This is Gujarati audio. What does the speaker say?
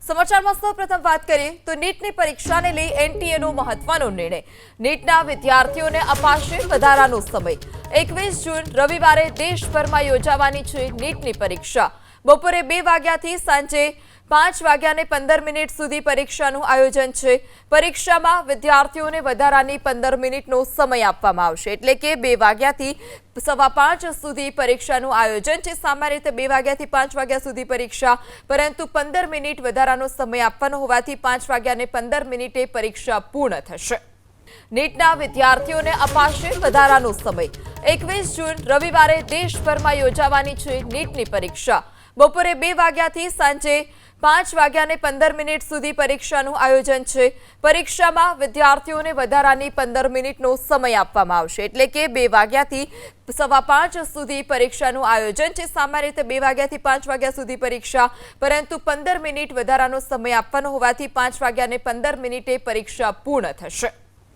સમાચારમાં સૌપ્રથમ વાત કરીએ તો નીટની પરીક્ષાને લઈ એનટીએનો મહત્વનો નિર્ણય. નીટના વિદ્યાર્થીઓને અપાશે વધારાનો સમય. 21 જૂન રવિવારે દેશભરમાં યોજાવાની છે નીટની પરીક્ષા. બપોરે 2 વાગ્યાથી સાંજે 5 વાગ્યાને 15 મિનિટ સુધી પરીક્ષાનું આયોજન છે. પરીક્ષામાં વિદ્યાર્થીઓને વધારાની 15 મિનિટનો સમય આપવામાં આવશે. એટલે કે 2 વાગ્યાથી 5:15 સુધી પરીક્ષાનું આયોજન છે. સામાન્ય રીતે 2 વાગ્યાથી 5 વાગ્યા સુધી પરીક્ષા, પરંતુ 15 મિનિટ વધારાનો સમય આપવાનો હોવાથી 5 વાગ્યાને 15 મિનિટે પરીક્ષા પૂર્ણ થશે. નીટના વિદ્યાર્થીઓને અપાશે વધારાનો સમય. 21 જૂન રવિવારે દેશભરમાં યોજાવાની છે નીટની પરીક્ષા. બપોરે 2 વાગ્યાથી સાંજે 5 વાગ્યાને 15 મિનિટ સુધી પરીક્ષાનું આયોજન છે. પરીક્ષામાં વિદ્યાર્થીઓને વધારાની 15 મિનિટનો સમય આપવામાં આવશે. એટલે કે 2 વાગ્યાથી 5:15 સુધી પરીક્ષાનું આયોજન છે. સામાન્ય રીતે 2 વાગ્યાથી 5 વાગ્યા સુધી પરીક્ષા, પરંતુ 15 મિનિટ વધારાનો સમય આપવાનો હોવાથી 5 વાગ્યાને 15 મિનિટે પરીક્ષા પૂર્ણ થશે.